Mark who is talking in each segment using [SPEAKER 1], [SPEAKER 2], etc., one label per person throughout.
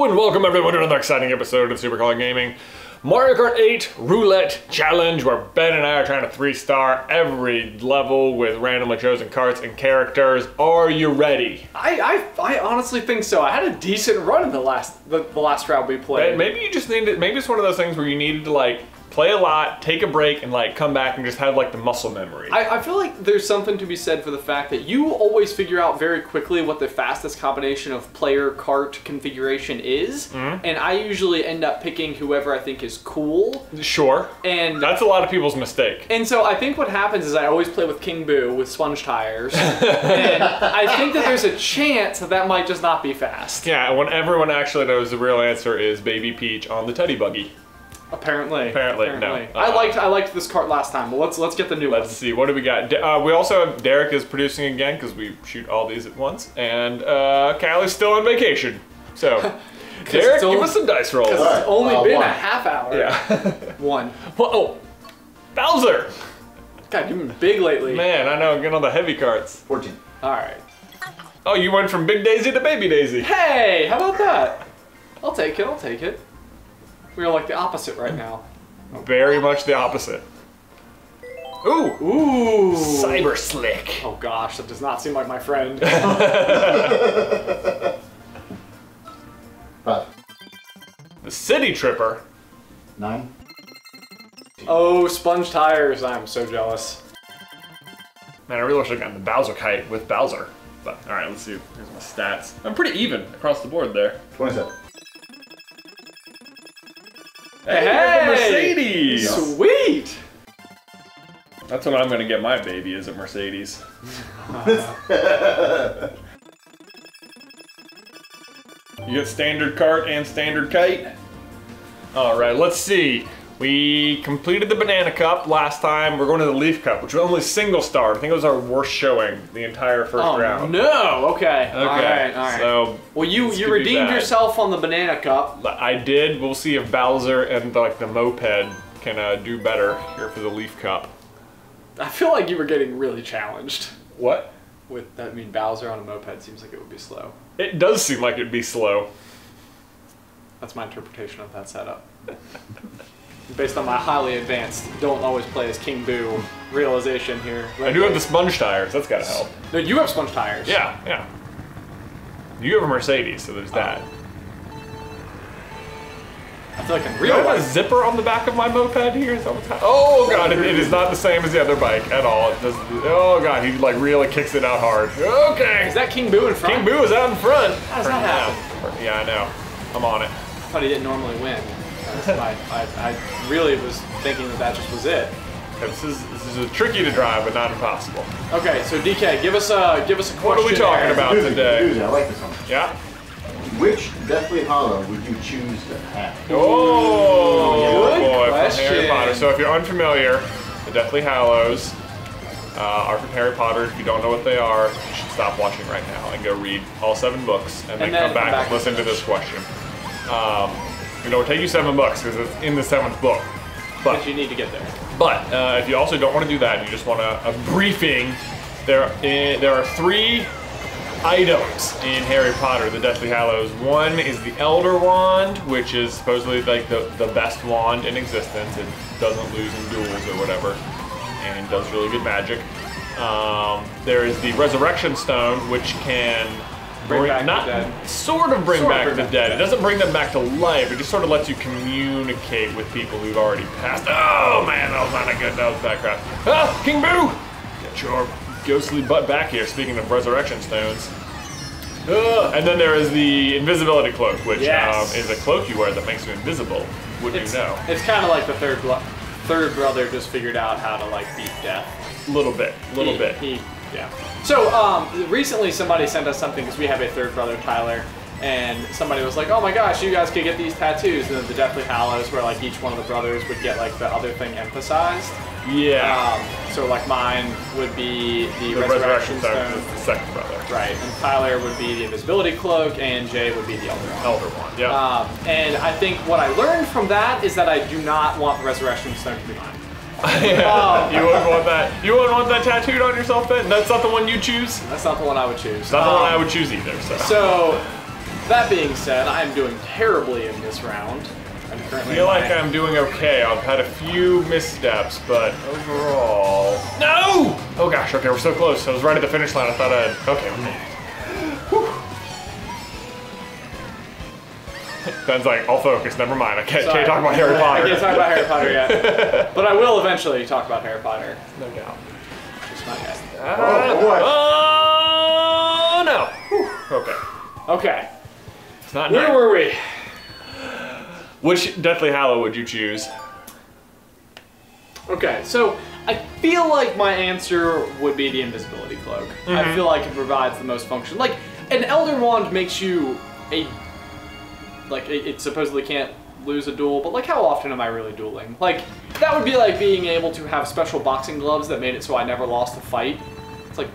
[SPEAKER 1] And welcome everyone to another exciting episode of Super Calling Gaming. Mario Kart 8 Roulette Challenge, where Ben and I are trying to 3-star every level with randomly chosen carts and characters. Are you ready?
[SPEAKER 2] I honestly think so. I had a decent run in the last round we played.
[SPEAKER 1] Maybe you just needed, maybe it's one of those things where you needed to like play a lot, take a break, and like come back and just have like the muscle memory.
[SPEAKER 2] I feel like there's something to be said for the fact that you always figure out very quickly what the fastest combination of player cart configuration is, and I usually end up picking whoever I think is cool.
[SPEAKER 1] Sure.
[SPEAKER 2] And
[SPEAKER 1] that's a lot of people's mistake.
[SPEAKER 2] And so I think what happens is I always play with King Boo with sponge tires, and I think that there's a chance that might just not be fast.
[SPEAKER 1] Yeah, when everyone actually knows the real answer is Baby Peach on the Teddy Buggy.
[SPEAKER 2] Apparently,
[SPEAKER 1] no.
[SPEAKER 2] I liked this cart last time, but let's get the new one.
[SPEAKER 1] Let's see, what do we got? We also have Derek is producing again because we shoot all these at once, and Callie's still on vacation. So, Derek, give us some dice rolls.
[SPEAKER 2] It's only been a half hour.
[SPEAKER 1] Yeah.
[SPEAKER 2] One.
[SPEAKER 1] Oh, Bowser.
[SPEAKER 2] God, you've been big lately.
[SPEAKER 1] Man, I know, getting on the heavy carts.
[SPEAKER 3] 14.
[SPEAKER 2] All right.
[SPEAKER 1] Oh, you went from Big Daisy to Baby Daisy.
[SPEAKER 2] Hey, how about that? I'll take it. We're like the opposite right now.
[SPEAKER 1] Very much the opposite.
[SPEAKER 2] Ooh.
[SPEAKER 1] Cyber Slick.
[SPEAKER 2] Oh gosh, that does not seem like my friend.
[SPEAKER 3] 5.
[SPEAKER 1] The City Tripper.
[SPEAKER 3] 9.
[SPEAKER 2] Oh, sponge tires. I'm so jealous.
[SPEAKER 1] Man, I really wish I got the Bowser kite with Bowser. But, alright, let's see. Here's my stats. I'm pretty even across the board there.
[SPEAKER 3] 27.
[SPEAKER 1] Hey, Mercedes!
[SPEAKER 2] Sweet!
[SPEAKER 1] That's what I'm gonna get my baby, is a Mercedes. You get standard cart and standard kite? Alright, let's see. We completed the Banana Cup last time. We're going to the Leaf Cup, which was only single star. I think it was our worst showing the entire first round.
[SPEAKER 2] No! Okay.
[SPEAKER 1] Okay.
[SPEAKER 2] Alright.
[SPEAKER 1] So,
[SPEAKER 2] well, you redeemed yourself on the Banana Cup.
[SPEAKER 1] I did. We'll see if Bowser and the moped can do better here for the Leaf Cup.
[SPEAKER 2] I feel like you were getting really challenged.
[SPEAKER 1] What?
[SPEAKER 2] Bowser on a moped seems like it would be slow.
[SPEAKER 1] It does seem like it'd be slow.
[SPEAKER 2] That's my interpretation of that setup. Based on my highly advanced, don't always play as King Boo realization here.
[SPEAKER 1] I do have the sponge tires. That's gotta help.
[SPEAKER 2] No, you have sponge tires.
[SPEAKER 1] Yeah. You have a Mercedes, so there's that.
[SPEAKER 2] I feel like in
[SPEAKER 1] Do
[SPEAKER 2] real
[SPEAKER 1] I have a
[SPEAKER 2] life.
[SPEAKER 1] zipper on the back of my moped here? Is that what's happening? Oh god, it is not the same as the other bike at all. It does, oh god, he like really kicks it out hard. Okay.
[SPEAKER 2] Is that King Boo in front?
[SPEAKER 1] King Boo is out in front.
[SPEAKER 2] How does that happen?
[SPEAKER 1] Yeah, I know. I'm on it.
[SPEAKER 2] I thought he didn't normally win. I really was thinking that just was it.
[SPEAKER 1] This is tricky to drive, but not impossible.
[SPEAKER 2] Okay, so DK, give us a question.
[SPEAKER 1] What are we talking about today?
[SPEAKER 3] Doozy, I like this one.
[SPEAKER 1] Yeah.
[SPEAKER 3] Which Deathly Hollow would you choose to have?
[SPEAKER 1] Oh,
[SPEAKER 2] Good
[SPEAKER 1] boy,
[SPEAKER 2] question.
[SPEAKER 1] from Harry Potter. So if you're unfamiliar, the Deathly Hallows are from Harry Potter. If you don't know what they are, you should stop watching right now and go read all 7 books and then come back and listen to this question. You know, it'll take you 7 books because it's in the 7th book.
[SPEAKER 2] But you need to get there.
[SPEAKER 1] But if you also don't want to do that and you just want a briefing, there are 3 items in Harry Potter, the Deathly Hallows. One is the Elder Wand, which is supposedly like the best wand in existence. It doesn't lose in duels or whatever, and does really good magic. There is the Resurrection Stone, which can bring back the dead. It doesn't bring them back to life. It just sort of lets you communicate with people who've already passed. Oh man, that was not a good. That was bad crap. Ah, King Boo! Get your ghostly butt back here. Speaking of Resurrection Stones. And then there is the Invisibility Cloak, which is a cloak you wear that makes you invisible. Wouldn't you know?
[SPEAKER 2] It's kind of like the third brother just figured out how to like beat death.
[SPEAKER 1] A little bit.
[SPEAKER 2] Yeah. So recently somebody sent us something because we have a third brother, Tyler, and somebody was like, "Oh my gosh, you guys could get these tattoos." And then the Deathly Hallows, where like each one of the brothers would get like the other thing emphasized.
[SPEAKER 1] Yeah.
[SPEAKER 2] So like mine would be the
[SPEAKER 1] Resurrection
[SPEAKER 2] Stone.
[SPEAKER 1] Stone is the second brother.
[SPEAKER 2] Right, and Tyler would be the Invisibility Cloak, and Jay would be the Elder
[SPEAKER 1] Wand. Yeah.
[SPEAKER 2] And I think what I learned from that is that I do not want the Resurrection Stone to be mine.
[SPEAKER 1] You wouldn't want that. You wouldn't want that tattooed on yourself, then? That's not the one you choose.
[SPEAKER 2] That's not the one I would choose.
[SPEAKER 1] It's not the one I would choose either.
[SPEAKER 2] So That being said, I am doing terribly in this round. I'm
[SPEAKER 1] I
[SPEAKER 2] currently
[SPEAKER 1] feel like I'm doing okay. I've had a few missteps, but overall... No! Oh gosh, okay, we're so close. I was right at the finish line. I thought I'd... Okay, we made it. Ben's like, I'll focus, never mind. I can't talk about Harry Potter.
[SPEAKER 2] I can't talk about Harry Potter yet. But I will eventually talk about Harry Potter.
[SPEAKER 1] No doubt.
[SPEAKER 2] Just not yet.
[SPEAKER 3] Oh, boy.
[SPEAKER 1] Oh, no. Whew. Okay.
[SPEAKER 2] Okay.
[SPEAKER 1] It's not
[SPEAKER 2] Where
[SPEAKER 1] nice.
[SPEAKER 2] were we?
[SPEAKER 1] Which Deathly Hallow would you choose?
[SPEAKER 2] Okay, so I feel like my answer would be the invisibility cloak. I feel like it provides the most function. Like, an Elder Wand makes you a... Like, it supposedly can't lose a duel, but like, how often am I really dueling? Like, that would be like being able to have special boxing gloves that made it so I never lost a fight. It's like,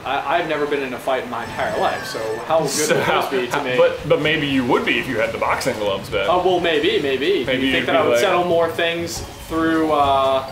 [SPEAKER 2] I've never been in a fight in my entire life, so how good would those be to me?
[SPEAKER 1] But maybe you would be if you had the boxing gloves, Ben.
[SPEAKER 2] Oh, well, maybe. Do
[SPEAKER 1] Maybe
[SPEAKER 2] you
[SPEAKER 1] you'd
[SPEAKER 2] think that
[SPEAKER 1] be
[SPEAKER 2] I would
[SPEAKER 1] like-
[SPEAKER 2] settle more things through,
[SPEAKER 1] I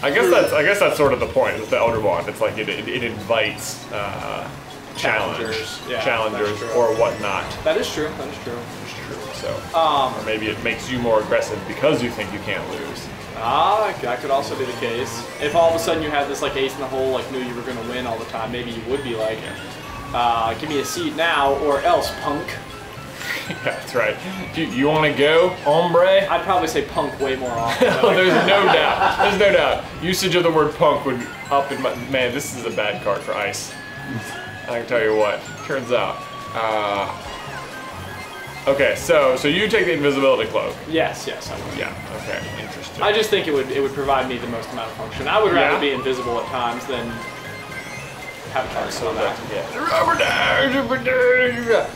[SPEAKER 1] guess that's sort of the point with the Elder Wand. It's like it invites
[SPEAKER 2] Challengers. Yeah,
[SPEAKER 1] challengers
[SPEAKER 2] that's true.
[SPEAKER 1] or whatnot.
[SPEAKER 2] That is true, that is true.
[SPEAKER 1] So, or maybe it makes you more aggressive because you think you can't lose.
[SPEAKER 2] That could also be the case. If all of a sudden you had this like ace in the hole, like knew you were gonna win all the time, maybe you would be like, give me a seat now or else, punk.
[SPEAKER 1] Yeah, that's right. You want to go, hombre?
[SPEAKER 2] I'd probably say punk way more often.
[SPEAKER 1] Oh, there's no doubt. There's no doubt. Usage of the word punk would up in my... Man, this is a bad card for ice. I can tell you what. Turns out. Okay, so you take the invisibility cloak.
[SPEAKER 2] Yes, I would.
[SPEAKER 1] Yeah. Okay. Interesting.
[SPEAKER 2] I just think it would provide me the most amount of function. I would rather
[SPEAKER 1] Yeah?
[SPEAKER 2] be invisible at times than have a target on that.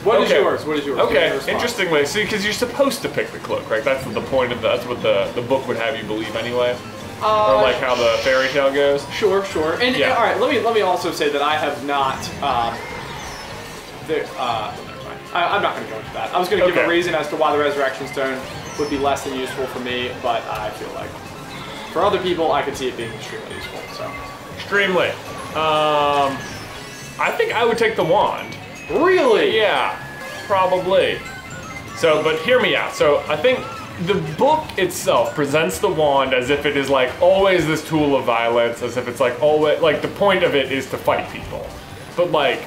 [SPEAKER 2] What is yours? What is yours? Give me
[SPEAKER 1] Okay,
[SPEAKER 2] your response.
[SPEAKER 1] interestingly, see, because you're supposed to pick the cloak, right? That's the point of that's what the book would have you believe anyway, or like how the fairy tale goes.
[SPEAKER 2] Sure. And
[SPEAKER 1] Yeah.
[SPEAKER 2] all right, let me also say that I have not. Never mind. I'm not going to go into that. I was going to give
[SPEAKER 1] Okay.
[SPEAKER 2] a reason as to why the Resurrection Stone would be less than useful for me, but I feel like for other people, I could see it being extremely useful. So.
[SPEAKER 1] Extremely. I think I would take the wand.
[SPEAKER 2] Really?
[SPEAKER 1] Yeah, probably. So, but hear me out. So, I think the book itself presents the wand as if it is like always this tool of violence, as if it's like always, like the point of it is to fight people. But like,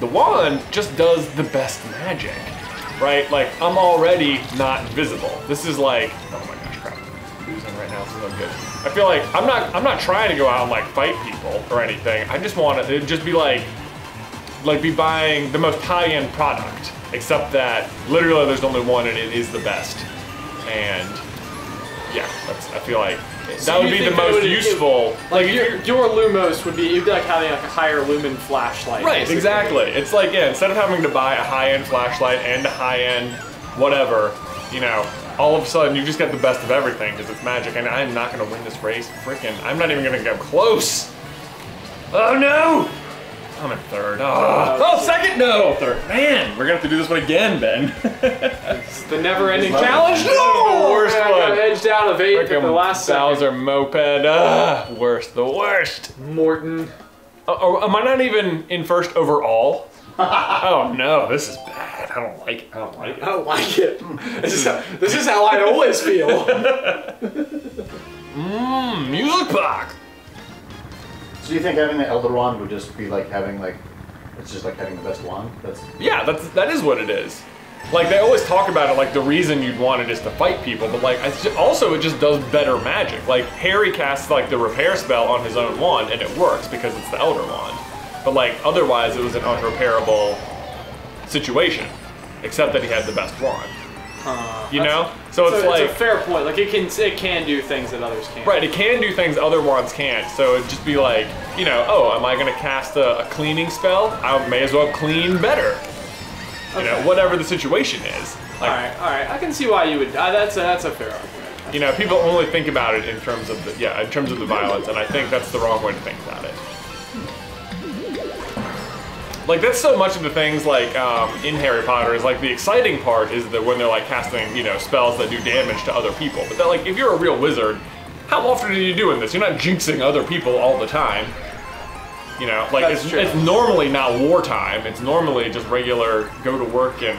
[SPEAKER 1] the wand just does the best magic, right? Like, I'm already not invisible. This is like, oh my gosh, crap. I'm losing right now, this is not good. I feel like I'm not trying to go out and like fight people or anything. I just want to just be like be buying the most high-end product, except that literally there's only one and it is the best. And yeah, I feel like that would be the most useful.
[SPEAKER 2] Like your Lumos would be, it'd be like having like a higher lumen flashlight.
[SPEAKER 1] Right,
[SPEAKER 2] basically.
[SPEAKER 1] exactly. It's like, yeah, instead of having to buy a high-end flashlight and a high-end whatever, you know, all of a sudden you just get the best of everything because it's magic. And I'm not gonna win this race. Freaking, I'm not even gonna get close. Oh no! I'm in third. Oh, second? No, third. Man, we're gonna have to do this one again, Ben.
[SPEAKER 2] It's the never-ending
[SPEAKER 3] This is
[SPEAKER 2] challenge.
[SPEAKER 1] the worst
[SPEAKER 2] I
[SPEAKER 1] one.
[SPEAKER 2] got edged out of 8 at the last
[SPEAKER 1] Bowser moped. Worst, the worst.
[SPEAKER 2] second. Morton.
[SPEAKER 1] Oh, am I not even in first overall? Oh no, this is bad. I don't like it. I don't like it.
[SPEAKER 2] I don't like it. This is how I always feel.
[SPEAKER 1] Music box.
[SPEAKER 3] So you think having the Elder Wand would just be like having like, it's just like having the best wand?
[SPEAKER 1] Yeah, that is what it is. Like they always talk about it like the reason you'd want it is to fight people, but like also it just does better magic. Like Harry casts like the repair spell on his own wand and it works because it's the Elder Wand. But like otherwise it was an unrepairable situation, except that he had the best wand. You know? So it's like
[SPEAKER 2] it's a fair point. Like it can do things that others can't.
[SPEAKER 1] right, it can do things other wands can't. So it'd just be like, you know, oh, am I gonna cast a cleaning spell? I may as well clean better. You know, whatever the situation is. Like,
[SPEAKER 2] All right. I can see why you would. That's a fair argument.
[SPEAKER 1] you know, people only think about it in terms of the violence, and I think that's the wrong way to think about it. Like that's so much of the things like in Harry Potter is like the exciting part is that when they're like casting, you know, spells that do damage to other people. But that like if you're a real wizard, how often are you doing this? You're not jinxing other people all the time. You know, like
[SPEAKER 2] That's true.
[SPEAKER 1] it's normally not wartime. It's normally just regular go to work and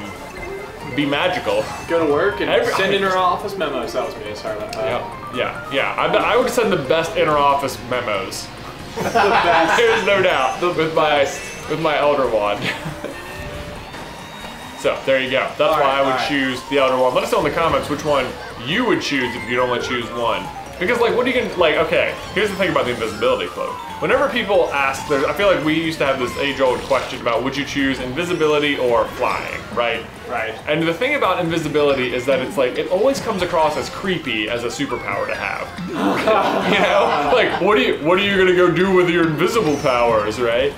[SPEAKER 1] be magical.
[SPEAKER 2] Go to work and
[SPEAKER 1] Every-
[SPEAKER 2] send inter-office memos. That was me. Sorry about that.
[SPEAKER 1] Yeah. I would send the best inter-office memos.
[SPEAKER 2] The best.
[SPEAKER 1] There's no doubt with my Elder Wand. So there you go. That's why I would choose the Elder Wand. Let us know in the comments which one you would choose if you could only choose one. Because like, what are you gonna like? Okay, here's the thing about the invisibility cloak. Whenever people ask, I feel like we used to have this age-old question about would you choose invisibility or flying, right?
[SPEAKER 2] Right.
[SPEAKER 1] And the thing about invisibility is that it's like it always comes across as creepy as a superpower to have. You know, like what are you gonna go do with your invisible powers, right?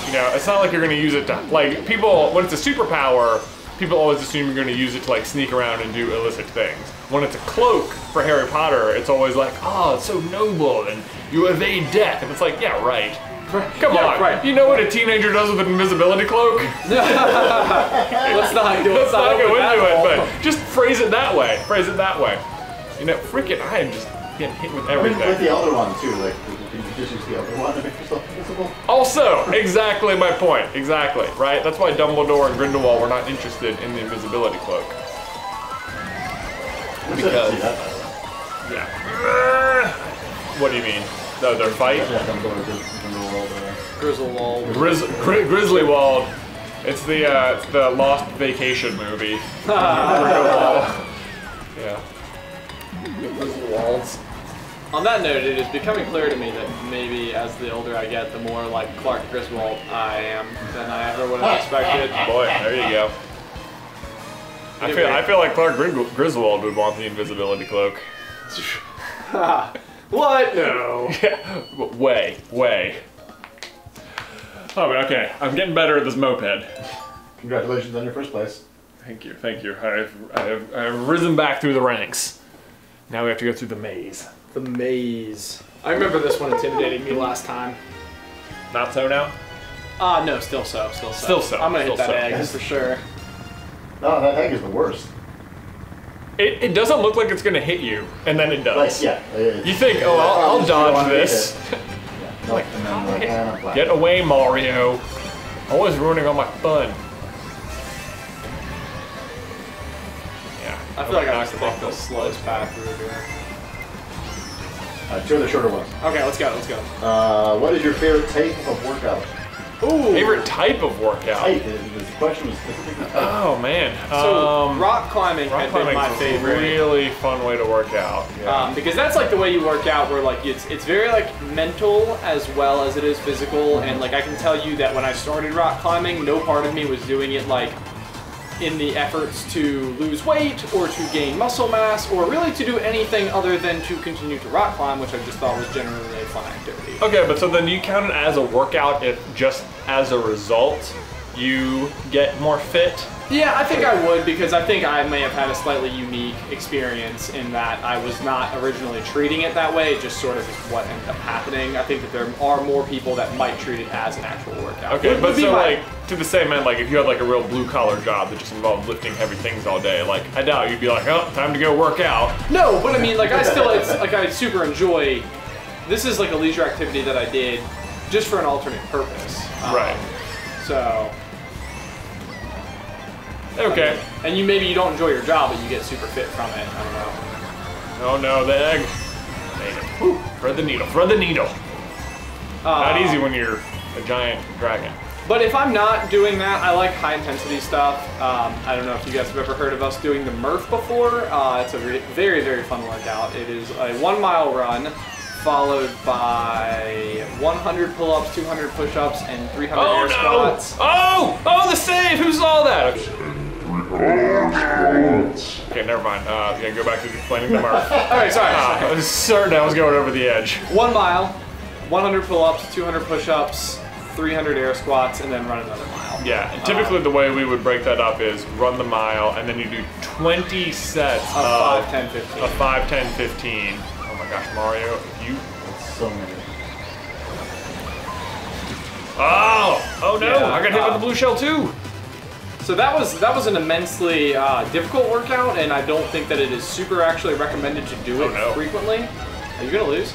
[SPEAKER 1] You know, it's not like you're gonna use it to like people when it's a superpower. People always assume you're going to use it to like sneak around and do illicit things. When it's a cloak for Harry Potter, it's always like, oh, it's so noble and you evade death. And it's like, yeah, right. Come on.
[SPEAKER 2] Right.
[SPEAKER 1] You know what a teenager does with an invisibility cloak?
[SPEAKER 2] Let's not go
[SPEAKER 1] Let's not go
[SPEAKER 2] that
[SPEAKER 1] into it,
[SPEAKER 2] hole.
[SPEAKER 1] but just phrase it that way. Phrase it that way. You know, freaking, I am just getting hit with everything.
[SPEAKER 3] With the Elder Wand too, like, can you just use the Elder Wand to make yourself invisible?
[SPEAKER 1] Also, exactly my point. Exactly, right? That's why Dumbledore and Grindelwald were not interested in the invisibility cloak. Because, yeah. What do you mean? No, their fight?
[SPEAKER 3] Yeah, Dumbledore, Grindelwald,
[SPEAKER 1] Grizzlywald. It's the Lost Vacation movie. Grindelwald. Yeah. Griswolds.
[SPEAKER 2] On that note, it is becoming clear to me that maybe as the older I get, the more like Clark Griswold I am than I ever would have expected.
[SPEAKER 1] Boy, there you go. I feel like Clark Griswold would want the invisibility cloak.
[SPEAKER 2] What? No.
[SPEAKER 1] Yeah, way. Oh, but okay. I'm getting better at this moped.
[SPEAKER 3] Congratulations on your first place.
[SPEAKER 1] Thank you. I have risen back through the ranks. Now we have to go through the maze.
[SPEAKER 2] The maze. I remember this one intimidating me last time.
[SPEAKER 1] Not so now?
[SPEAKER 2] No, still so.
[SPEAKER 1] Still so.
[SPEAKER 2] I'm gonna hit
[SPEAKER 1] Still
[SPEAKER 2] that
[SPEAKER 1] so.
[SPEAKER 2] egg for sure.
[SPEAKER 3] No, that egg is the worst.
[SPEAKER 1] It doesn't look like it's gonna hit you, and then it does.
[SPEAKER 3] Like, yeah.
[SPEAKER 1] You think, oh, I'll dodge this.
[SPEAKER 3] Yeah. No, and then like, I'm flat.
[SPEAKER 1] Get away, Mario. Always ruining all my fun. Yeah.
[SPEAKER 2] I feel like I have to take the slowest path through here.
[SPEAKER 3] Two of the shorter ones.
[SPEAKER 2] Okay, let's go.
[SPEAKER 3] What is your favorite type of workout?
[SPEAKER 2] Ooh.
[SPEAKER 1] Favorite type of workout?
[SPEAKER 3] Type. The question was specifically type.
[SPEAKER 1] Oh man.
[SPEAKER 2] So rock climbing
[SPEAKER 1] rock
[SPEAKER 2] had been my
[SPEAKER 1] climbing's a
[SPEAKER 2] favorite.
[SPEAKER 1] really fun way to work out. Yeah.
[SPEAKER 2] Because that's like the way you work out, where like it's very like mental as well as it is physical, and like I can tell you that when I started rock climbing, no part of me was doing it like in the efforts to lose weight or to gain muscle mass or really to do anything other than to continue to rock climb, which I just thought was generally a fun activity.
[SPEAKER 1] Okay, but so then do you count it as a workout if just as a result you get more fit?
[SPEAKER 2] Yeah, I think I would, because I think I may have had a slightly unique experience in that I was not originally treating it that way. It just sort of is what ended up happening. I think that there are more people that might treat it as an actual workout.
[SPEAKER 1] Okay, but
[SPEAKER 2] be
[SPEAKER 1] so
[SPEAKER 2] my-
[SPEAKER 1] like to the same end, like if you had like a real blue collar job that just involved lifting heavy things all day, like I doubt you'd be like, oh, time to go work out.
[SPEAKER 2] No, but I mean, like it's like I super enjoy. This is like a leisure activity that I did just for an alternate purpose.
[SPEAKER 1] Right.
[SPEAKER 2] So.
[SPEAKER 1] Okay.
[SPEAKER 2] And maybe you don't enjoy your job, but you get super fit from it. I don't know.
[SPEAKER 1] Oh no, the egg. Made it. Whew. Thread the needle. Thread the needle. Not easy when you're a giant dragon.
[SPEAKER 2] But if I'm not doing that, I like high intensity stuff. I don't know if you guys have ever heard of us doing the Murph before. It's a very, very fun workout. It is a 1 mile run followed by 100 pull-ups, 200 push-ups, and 300 air squats.
[SPEAKER 1] Oh, the save! Who saw that? Okay, never mind. Yeah, go back to explaining the Murph.
[SPEAKER 2] All right, sorry.
[SPEAKER 1] I was certain I was going over the edge.
[SPEAKER 2] 1 mile, 100 pull-ups, 200 push-ups, 300 air squats, and then run another mile.
[SPEAKER 1] Yeah, and typically the way we would break that up is run the mile, and then you do 20 sets
[SPEAKER 2] Of 5, 10, 15.
[SPEAKER 1] Of 5, 10, 15. Oh my gosh, Mario, if you...
[SPEAKER 3] So many.
[SPEAKER 1] Oh no,
[SPEAKER 2] Yeah,
[SPEAKER 1] I got hit with the blue shell too.
[SPEAKER 2] So that was an immensely difficult workout, and I don't think that it is super actually recommended to do it
[SPEAKER 1] no.
[SPEAKER 2] frequently. Are you gonna lose?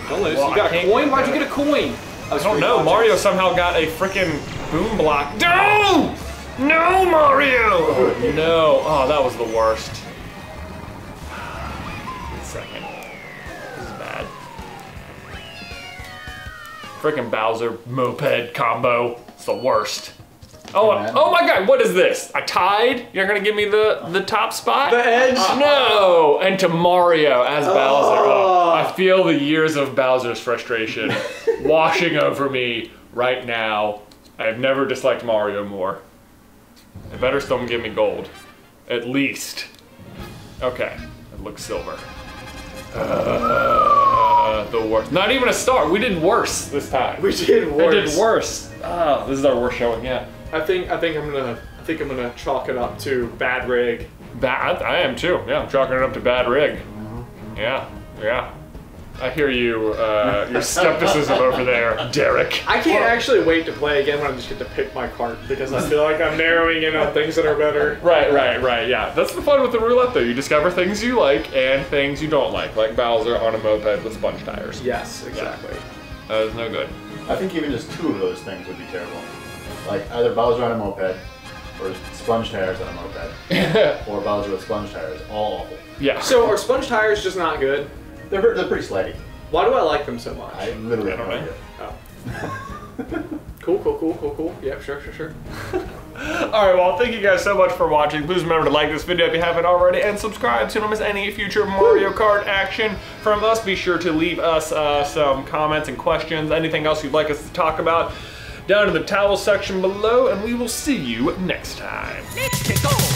[SPEAKER 2] Don't lose.
[SPEAKER 1] Well,
[SPEAKER 2] You got
[SPEAKER 1] I
[SPEAKER 2] a
[SPEAKER 1] can't
[SPEAKER 2] coin?
[SPEAKER 1] get
[SPEAKER 2] Why'd you
[SPEAKER 1] that.
[SPEAKER 2] get a coin?
[SPEAKER 1] I don't know. Mario somehow got a freaking boom block. No! No, Mario! No. Oh, that was the worst. Wait a second. This is bad. Freaking Bowser moped combo. It's the worst. Oh, oh my god, what is this? I tied? You're gonna give me the top spot?
[SPEAKER 2] The edge?
[SPEAKER 1] No! And to Mario as Bowser. Oh, I feel the years of Bowser's frustration washing over me right now. I have never disliked Mario more. It better still give me gold. At least. Okay, it looks silver. The worst. Not even a star. We did worse this time.
[SPEAKER 2] We did worse.
[SPEAKER 1] We did worse. Oh, this is our worst showing yet.
[SPEAKER 2] I think I'm gonna chalk it up to bad rig.
[SPEAKER 1] Bad. I am too. Yeah, I'm chalking it up to bad rig. Yeah, yeah. I hear you. Your skepticism over there, Derek.
[SPEAKER 2] I can't actually wait to play again when I just get to pick my cart because I feel like I'm narrowing in on things that are better.
[SPEAKER 1] Right. Yeah, that's the fun with the roulette, though. You discover things you like and things you don't like Bowser on a moped with sponge tires.
[SPEAKER 2] Yes, exactly.
[SPEAKER 1] Yeah. That is no good.
[SPEAKER 3] I think even just 2 of those things would be terrible. Like either Bowser on a moped, or sponge tires on a moped, or Bowser with sponge tires. All awful.
[SPEAKER 1] Yeah.
[SPEAKER 2] So are sponge tires just not good?
[SPEAKER 3] They're pretty slidey.
[SPEAKER 2] Why do I like them so much?
[SPEAKER 3] I literally
[SPEAKER 1] don't know.
[SPEAKER 2] Oh. Cool. Yep, sure.
[SPEAKER 1] Alright, well, thank you guys so much for watching. Please remember to like this video if you haven't already, and subscribe so you don't miss any future Mario Kart action from us. Be sure to leave us some comments and questions, anything else you'd like us to talk about down in the towel section below, and we will see you next time.
[SPEAKER 4] Let's go!